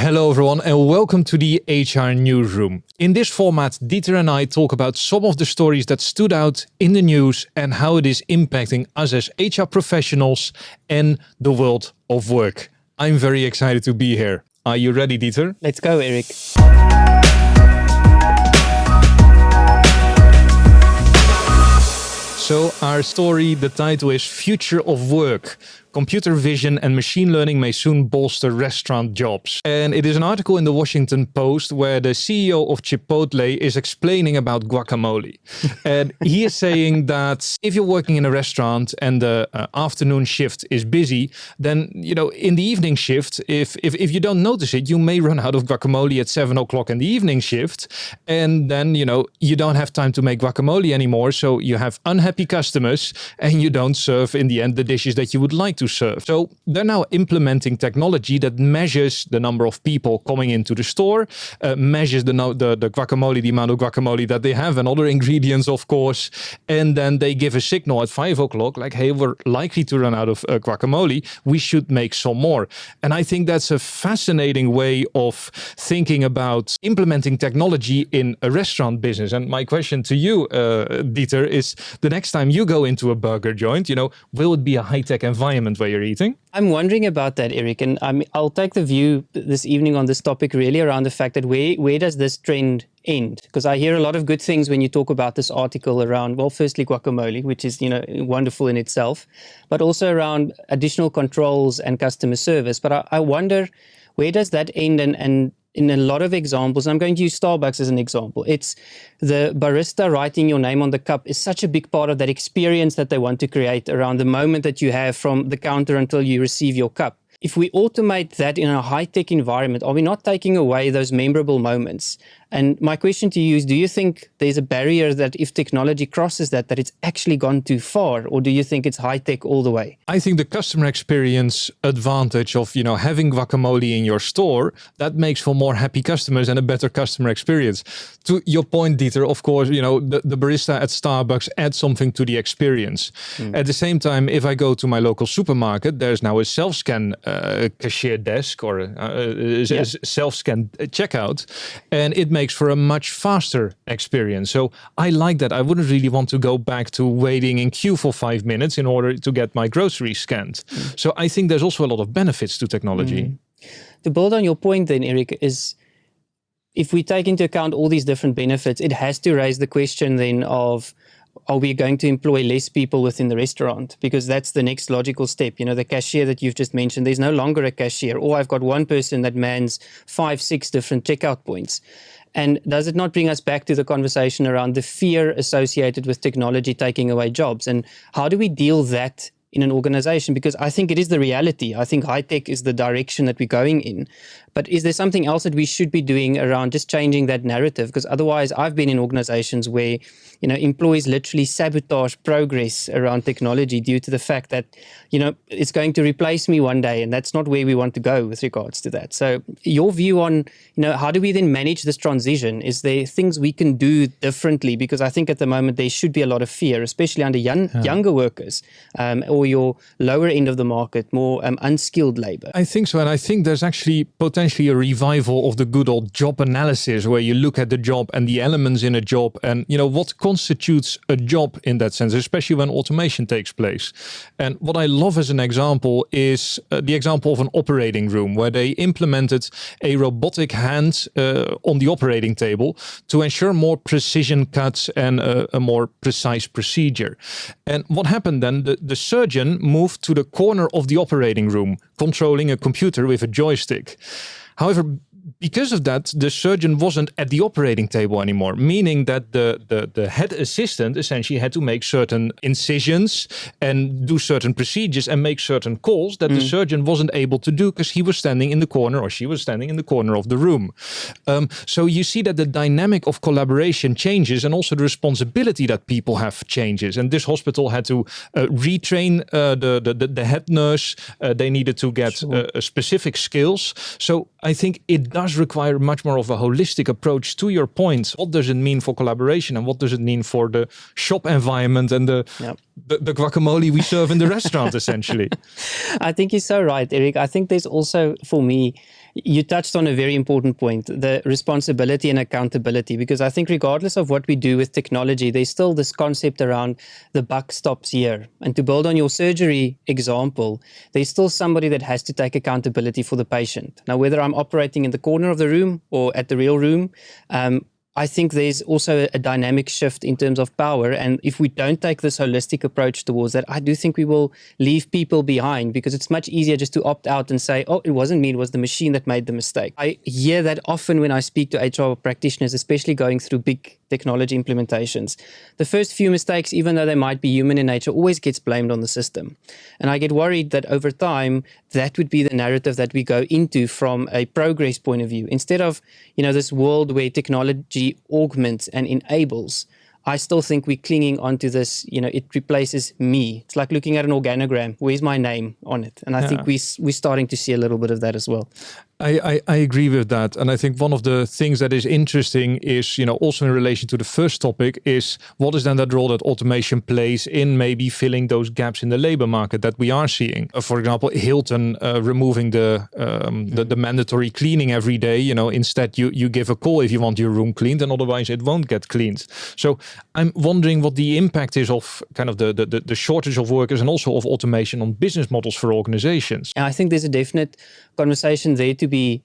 Hello everyone and welcome to the HR Newsroom. In this format, Dieter and I talk about some of the stories that stood out in the news and how it is impacting us as HR professionals and the world of work. I'm very excited to be here. Are you ready, Dieter? Let's go, Erik. So our story, the title is Future of Work. Computer vision and machine learning may soon bolster restaurant jobs. And it is an article in the Washington Post where the CEO of Chipotle is explaining about guacamole. And he is saying that if you're working in a restaurant and the afternoon shift is busy, then, in the evening shift, if you don't notice it, you may run out of guacamole at 7 o'clock in the evening shift. And then, you don't have time to make guacamole anymore. So you have unhappy customers and you don't serve in the end the dishes that you would like to serve. So they're now implementing technology that measures the number of people coming into the store, measures the guacamole, the amount of guacamole that they have and other ingredients, of course. And then they give a signal at 5 o'clock, like, hey, we're likely to run out of guacamole. We should make some more. And I think that's a fascinating way of thinking about implementing technology in a restaurant business. And my question to you, Dieter, is the next time you go into a burger joint, will it be a high-tech environment where you're eating? I'm wondering about that, Erik, and I'll take the view this evening on this topic really around the fact that where does this trend end? Because I hear a lot of good things when you talk about this article around, well, firstly, guacamole, which is, wonderful in itself, but also around additional controls and customer service. But I wonder, where does that end? And in a lot of examples, I'm going to use Starbucks as an example. It's the barista writing your name on the cup is such a big part of that experience that they want to create around the moment that you have from the counter until you receive your cup. If we automate that in a high-tech environment, are we not taking away those memorable moments? And my question to you is, do you think there's a barrier that if technology crosses that it's actually gone too far? Or do you think it's high-tech all the way? I think the customer experience advantage of, having guacamole in your store, that makes for more happy customers and a better customer experience. To your point, Dieter, of course, the barista at Starbucks adds something to the experience. At the same time, if I go to my local supermarket, there's now a self-scan cashier desk or a self-scan checkout, and it makes for a much faster experience. So I like that. I wouldn't really want to go back to waiting in queue for 5 minutes in order to get my groceries scanned. So I think there's also a lot of benefits to technology. To build on your point then, Erik, is if we take into account all these different benefits, it has to raise the question then of, are we going to employ less people within the restaurant? Because that's the next logical step. The cashier that you've just mentioned, there's no longer a cashier. Or I've got one person that mans 5-6 different checkout points. And does it not bring us back to the conversation around the fear associated with technology taking away jobs? And how do we deal that in an organization? Because I think it is the reality. I think high-tech is the direction that we're going in. But is there something else that we should be doing around just changing that narrative? Because otherwise, I've been in organizations where, employees literally sabotage progress around technology due to the fact that, it's going to replace me one day. And that's not where we want to go with regards to that. So your view on, how do we then manage this transition? Is there things we can do differently? Because I think at the moment there should be a lot of fear, especially under younger workers or your lower end of the market, more unskilled labor. I think so. And I think there's actually potentially a revival of the good old job analysis where you look at the job and the elements in a job and, what constitutes a job in that sense, especially when automation takes place. And what I love as an example is the example of an operating room where they implemented a robotic hand on the operating table to ensure more precision cuts and a more precise procedure. And what happened then, the surgeon moved to the corner of the operating room, controlling a computer with a joystick. However, because of that, the surgeon wasn't at the operating table anymore, meaning that the head assistant essentially had to make certain incisions and do certain procedures and make certain calls that the surgeon wasn't able to do because he was standing in the corner or she was standing in the corner of the room. So you see that the dynamic of collaboration changes and also the responsibility that people have changes. And this hospital had to retrain the head nurse. They needed to get specific skills. So I think it does require much more of a holistic approach. To your point, what does it mean for collaboration and what does it mean for the shop environment and the guacamole we serve in the restaurant, essentially? I think you're so right, Erik. I think there's also, for me, You touched on a very important point, the responsibility and accountability, because I think regardless of what we do with technology, there's still this concept around the buck stops here. And to build on your surgery example, there's still somebody that has to take accountability for the patient. Now, whether I'm operating in the corner of the room or at the real room, I think there's also a dynamic shift in terms of power. And if we don't take this holistic approach towards that, I do think we will leave people behind, because it's much easier just to opt out and say, oh, it wasn't me, it was the machine that made the mistake. I hear that often when I speak to HR practitioners, especially going through big technology implementations. The first few mistakes, even though they might be human in nature, always gets blamed on the system. And I get worried that over time, that would be the narrative that we go into from a progress point of view. Instead of, this world where technology augments and enables, I still think we're clinging onto this, it replaces me. It's like looking at an organogram. Where's my name on it? And I think we're starting to see a little bit of that as well. I agree with that. And I think one of the things that is interesting is, also in relation to the first topic, is what is then that role that automation plays in maybe filling those gaps in the labor market that we are seeing. For example, Hilton removing the mandatory cleaning every day. Instead you give a call if you want your room cleaned, and otherwise it won't get cleaned. So I'm wondering what the impact is of kind of the shortage of workers and also of automation on business models for organizations. And I think there's a definite conversation there to be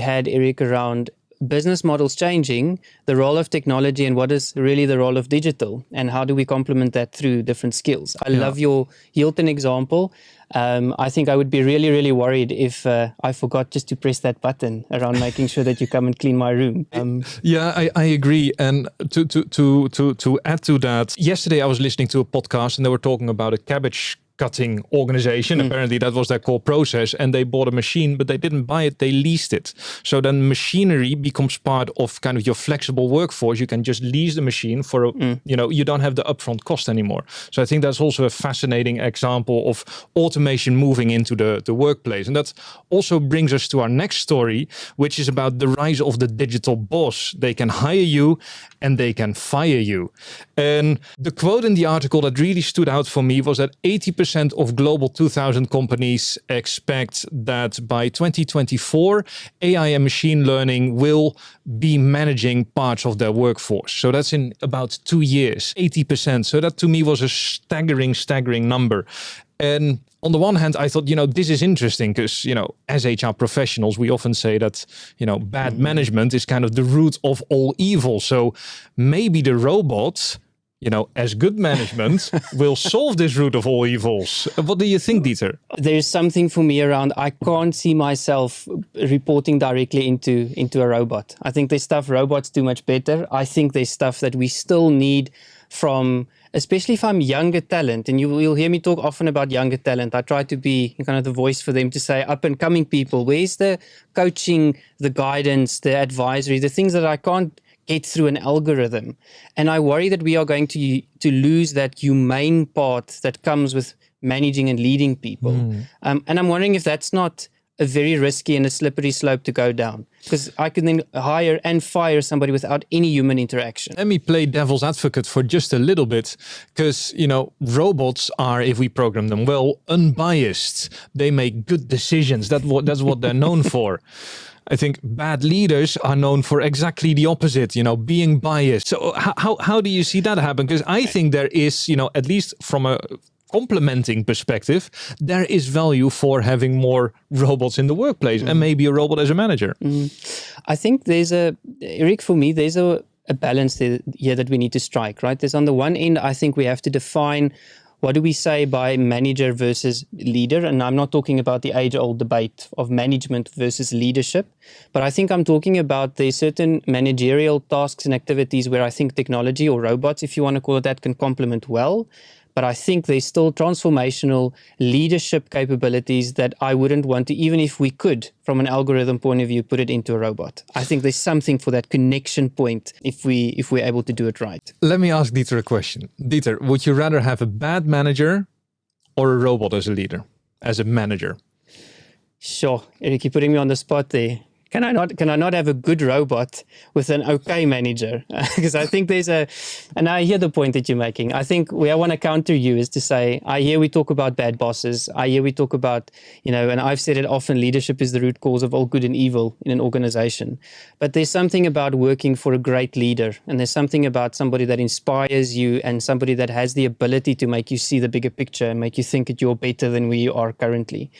had, Erik, around business models changing, the role of technology, and what is really the role of digital, and how do we complement that through different skills. I love your Hilton example. I think I would be really, really worried if I forgot just to press that button around making sure that you come and clean my room. I agree. And to add to that, yesterday I was listening to a podcast and they were talking about a cabbage cutting organization. Apparently that was their core process, and they bought a machine, but they didn't buy it, they leased it. So then machinery becomes part of kind of your flexible workforce. You can just lease the machine for, you don't have the upfront cost anymore. So I think that's also a fascinating example of automation moving into the workplace. And that also brings us to our next story, which is about the rise of the digital boss. They can hire you and they can fire you. And the quote in the article that really stood out for me was that 80% of global 2000 companies expect that by 2024, AI and machine learning will be managing parts of their workforce. So that's in about 2 years, 80%. So that to me was a staggering number. And on the one hand, I thought, this is interesting because, as HR professionals, we often say that, bad management is kind of the root of all evil. So maybe the robot, as good management, will solve this root of all evils. What do you think, Dieter? There's something for me around, I can't see myself reporting directly into a robot. I think there's stuff robots do much better. I think there's stuff that we still need from, especially if I'm younger talent, and you'll hear me talk often about younger talent. I try to be kind of the voice for them to say, up and coming people, where's the coaching, the guidance, the advisory, the things that I can't get through an algorithm. And I worry that we are going to lose that humane part that comes with managing and leading people. And I'm wondering if that's not a very risky and a slippery slope to go down, because I can then hire and fire somebody without any human interaction. Let me play devil's advocate for just a little bit, because, robots are, if we program them well, unbiased. They make good decisions. That's what they're known for. I think bad leaders are known for exactly the opposite, being biased. So how do you see that happen? Because I think there is, at least from a complementing perspective, there is value for having more robots in the workplace and maybe a robot as a manager. I think Erik, for me, there's a balance here that we need to strike, right? There's on the one end, I think we have to define what do we say by manager versus leader? And I'm not talking about the age-old debate of management versus leadership, but I think I'm talking about the certain managerial tasks and activities where I think technology or robots, if you want to call it that, can complement well. But I think there's still transformational leadership capabilities that I wouldn't want to, even if we could, from an algorithm point of view, put it into a robot. I think there's something for that connection point if we're able to do it right. Let me ask Dieter a question. Dieter, would you rather have a bad manager or a robot as a leader, as a manager? Sure. Erik, you're putting me on the spot there. can I not have a good robot with an okay manager? Because I think and I hear the point that you're making. I think where I want to counter you is to say, I hear we talk about bad bosses. I hear we talk about, and I've said it often, leadership is the root cause of all good and evil in an organization. But there's something about working for a great leader, and there's something about somebody that inspires you and somebody that has the ability to make you see the bigger picture and make you think that you're better than where you are currently.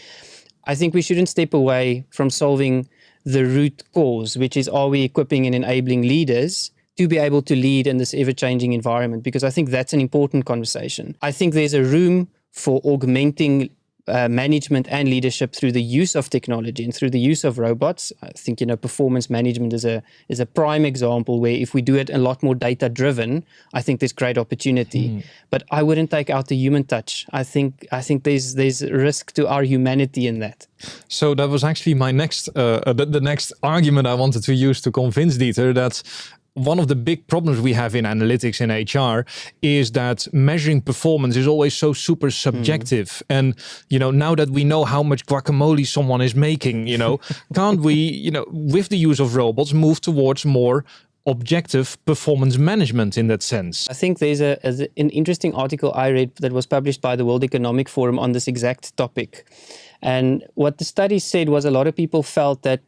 I think we shouldn't step away from solving the root cause, which is, are we equipping and enabling leaders to be able to lead in this ever-changing environment? Because I think that's an important conversation. I think there's a room for augmenting management and leadership through the use of technology and through the use of robots. I think, performance management is a prime example where if we do it a lot more data-driven, I think there's great opportunity. But I wouldn't take out the human touch. I think there's risk to our humanity in that. So that was actually my next, the next argument I wanted to use to convince Dieter that one of the big problems we have in analytics in HR is that measuring performance is always so super subjective. And, now that we know how much guacamole someone is making, can't we, with the use of robots, move towards more objective performance management in that sense? I think there's an interesting article I read that was published by the World Economic Forum on this exact topic. And what the study said was a lot of people felt that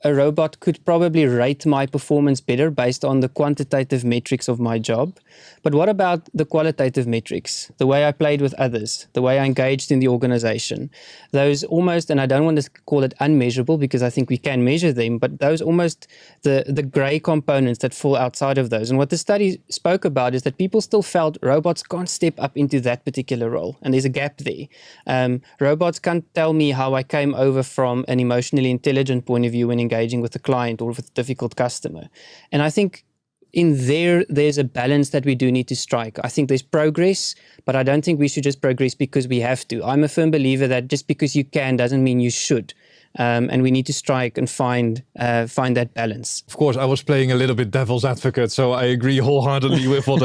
a robot could probably rate my performance better based on the quantitative metrics of my job. But what about the qualitative metrics? The way I played with others, the way I engaged in the organization, those almost, and I don't want to call it unmeasurable because I think we can measure them, but those almost the gray components that fall outside of those. And what the study spoke about is that people still felt robots can't step up into that particular role. And there's a gap there. Robots can't tell me how I came over from an emotionally intelligent point of view when engaging with a client or with a difficult customer. And I think there's a balance that we do need to strike. I think there's progress, but I don't think we should just progress because we have to. I'm a firm believer that just because you can doesn't mean you should. And we need to strike and find that balance. Of course, I was playing a little bit devil's advocate, so I agree wholeheartedly with what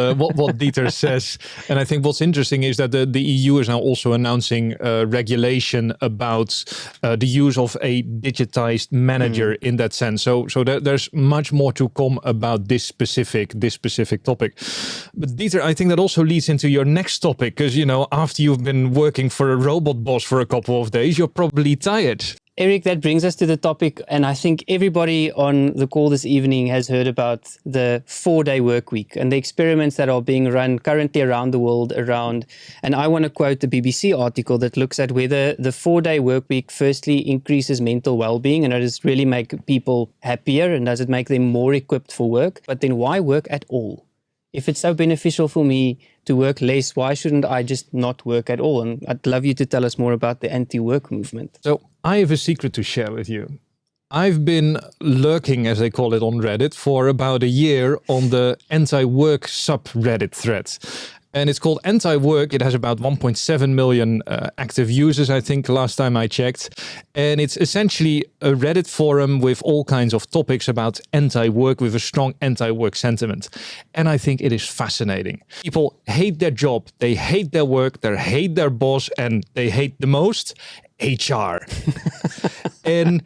Dieter says. And I think what's interesting is that the EU is now also announcing regulation about the use of a digitized manager in that sense. So there's much more to come about this specific topic. But Dieter, I think that also leads into your next topic, because after you've been working for a robot boss for a couple of days, you're probably tired. Eric, that brings us to the topic, and I think everybody on the call this evening has heard about the 4-day work week and the experiments that are being run currently around the world and I want to quote the BBC article that looks at whether the 4-day work week firstly increases mental well-being and does it really make people happier and does it make them more equipped for work, but then why work at all? If it's so beneficial for me to work less, why shouldn't I just not work at all? And I'd love you to tell us more about the anti-work movement. So I have a secret to share with you. I've been lurking, as they call it, on Reddit for about a year on the anti-work subreddit thread. And it's called Anti-Work. It has about 1.7 million active users, I think, last time I checked. And it's essentially a Reddit forum with all kinds of topics about anti-work, with a strong anti-work sentiment. And I think it is fascinating. People hate their job, they hate their work, they hate their boss, and they hate the most HR. And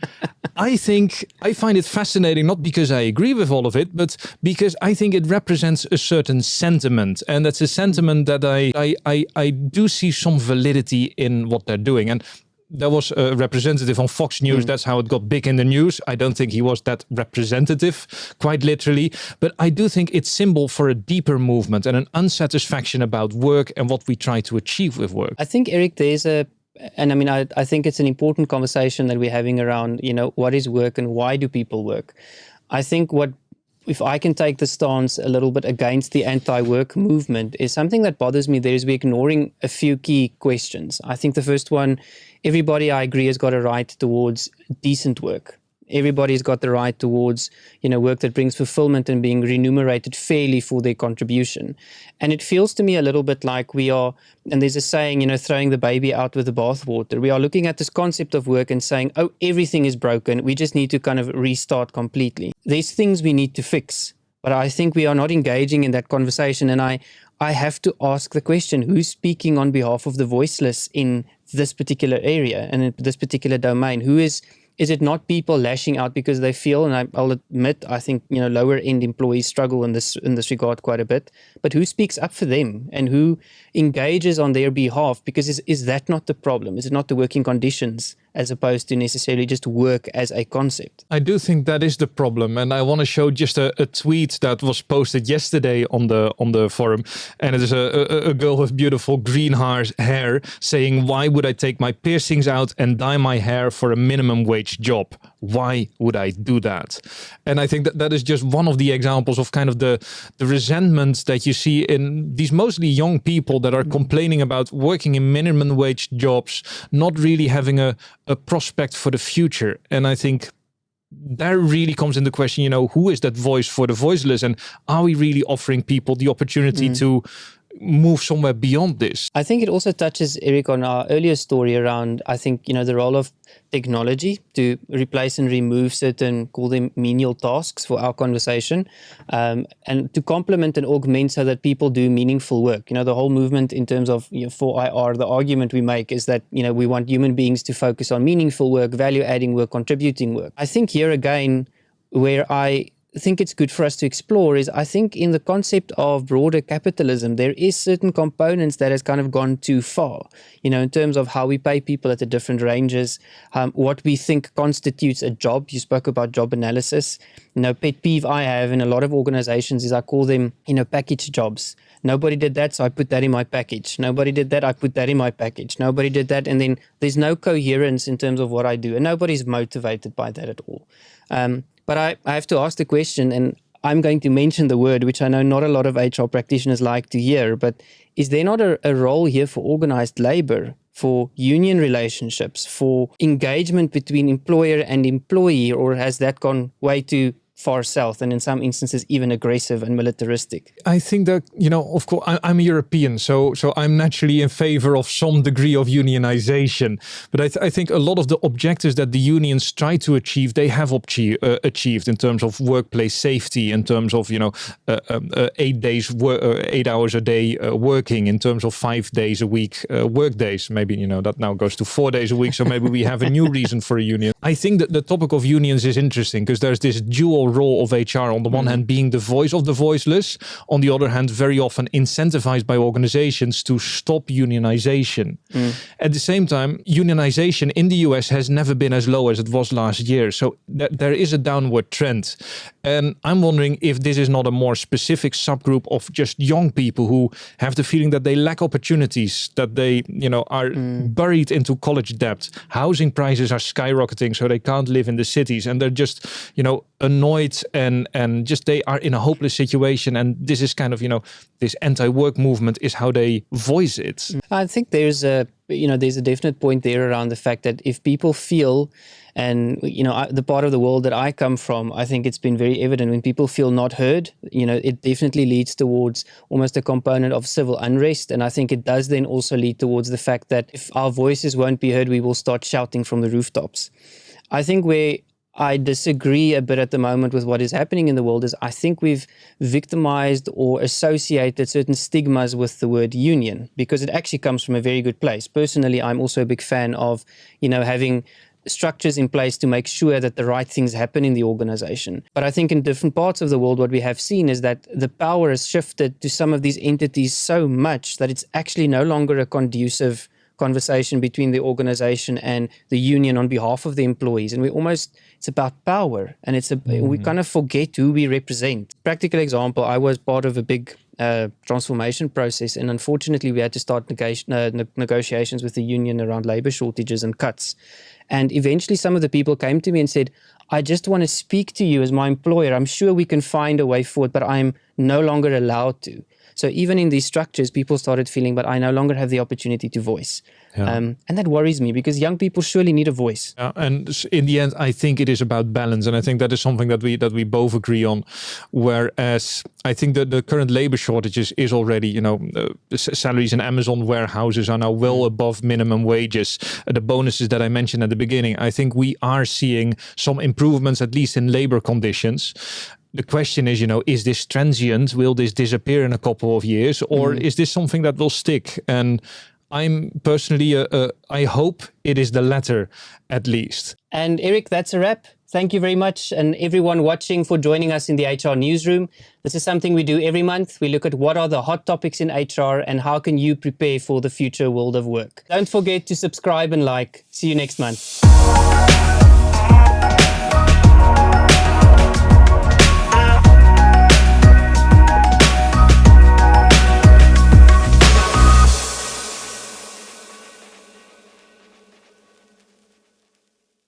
I find it fascinating, not because I agree with all of it, but because I think it represents a certain sentiment. And that's a sentiment that I do see some validity in what they're doing. And there was a representative on Fox News. That's how it got big in the news. I don't think he was that representative, quite literally. But I do think it's symbol for a deeper movement and an unsatisfaction about work and what we try to achieve with work. I think, Eric, I think it's an important conversation that we're having around, what is work and why do people work? I think if I can take the stance a little bit against the anti-work movement, is something that bothers me there is we're ignoring a few key questions. I think the first one, everybody, I agree, has got a right towards decent work. Everybody's got the right towards, work that brings fulfillment and being remunerated fairly for their contribution. And it feels to me a little bit like we are, and there's a saying, throwing the baby out with the bathwater. We are looking at this concept of work and saying, oh, everything is broken. We just need to kind of restart completely. There's things we need to fix, but I think we are not engaging in that conversation. And I have to ask the question, who's speaking on behalf of the voiceless in this particular area and in this particular domain? Who is is it not people lashing out because they feel, and I'll admit, I think, lower end employees struggle in this regard quite a bit, but who speaks up for them and who engages on their behalf? Because is that not the problem? Is it not the working conditions as opposed to necessarily just work as a concept? I do think that is the problem, and I want to show just a tweet that was posted yesterday on the forum, and it is a girl with beautiful green hair saying, "Why would I take my piercings out and dye my hair for a minimum wage job? Why would I do that?" And I think that is just one of the examples of kind of the resentment that you see in these mostly young people that are complaining about working in minimum wage jobs, not really having a prospect for the future. And I think that really comes into question, who is that voice for the voiceless, and are we really offering people the opportunity to move somewhere beyond this? I think it also touches, Erik, on our earlier story around, I think, the role of technology to replace and remove certain, call them menial tasks for our conversation, and to complement and augment so that people do meaningful work. The whole movement in terms of 4IR, the argument we make is that, we want human beings to focus on meaningful work, value-adding work, contributing work. I think here again, where I think it's good for us to explore is, I think in the concept of broader capitalism, there is certain components that has kind of gone too far, in terms of how we pay people at the different ranges, what we think constitutes a job. You spoke about job analysis. Pet peeve I have in a lot of organizations is I call them, package jobs. Nobody did that, so I put that in my package. Nobody did that, I put that in my package. Nobody did that, and then there's no coherence in terms of what I do, and nobody's motivated by that at all. But I have to ask the question, and I'm going to mention the word, which I know not a lot of HR practitioners like to hear, but is there not a role here for organized labor, for union relationships, for engagement between employer and employee, or has that gone way too far south and in some instances even aggressive and militaristic? I think that, of course, I'm a European, so I'm naturally in favor of some degree of unionization. But I think a lot of the objectives that the unions try to achieve, they have achieved in terms of workplace safety, in terms of, 8 hours a day working, in terms of 5 days a week work days. Maybe, that now goes to 4 days a week. So maybe we have a new reason for a union. I think that the topic of unions is interesting because there's this dual role of HR, on the one hand being the voice of the voiceless, on the other hand very often incentivized by organizations to stop unionization. At the same time, unionization in the US has never been as low as it was last year, so there is a downward trend. And I'm wondering if this is not a more specific subgroup of just young people who have the feeling that they lack opportunities, that they are buried into college debt, housing prices are skyrocketing so they can't live in the cities, and they're just annoyed and just they are in a hopeless situation, and this is kind of this anti-work movement is how they voice it. I think there's a definite point there around the fact that if people feel, and the part of the world that I come from, I think it's been very evident when people feel not heard, it definitely leads towards almost a component of civil unrest, and I think it does then also lead towards the fact that if our voices won't be heard, we will start shouting from the rooftops. I think where I disagree a bit at the moment with what is happening in the world is I think we've victimized or associated certain stigmas with the word union, because it actually comes from a very good place. Personally, I'm also a big fan of, having structures in place to make sure that the right things happen in the organization. But I think in different parts of the world, what we have seen is that the power has shifted to some of these entities so much that it's actually no longer a conducive conversation between the organization and the union on behalf of the employees, and it's about power, and we kind of forget who we represent. Practical example, I was part of a big transformation process, and unfortunately we had to start negotiations with the union around labor shortages and cuts, and eventually some of the people came to me and said, I just want to speak to you as my employer. I'm sure we can find a way forward, but I'm no longer allowed to. So even in these structures, people started feeling, but I no longer have the opportunity to voice. Yeah. And that worries me, because young people surely need a voice. Yeah, and in the end, I think it is about balance. And I think that is something that we both agree on. Whereas I think that the current labor shortages is already, the salaries in Amazon warehouses are now well above minimum wages. The bonuses that I mentioned at the beginning, I think we are seeing some improvements, at least in labor conditions. The question is, is this transient? Will this disappear in a couple of years? Or is this something that will stick? And I'm personally, I hope it is the latter at least. And Erik, that's a wrap. Thank you very much, and everyone watching, for joining us in the HR Newsroom. This is something we do every month. We look at what are the hot topics in HR and how can you prepare for the future world of work. Don't forget to subscribe and like. See you next month.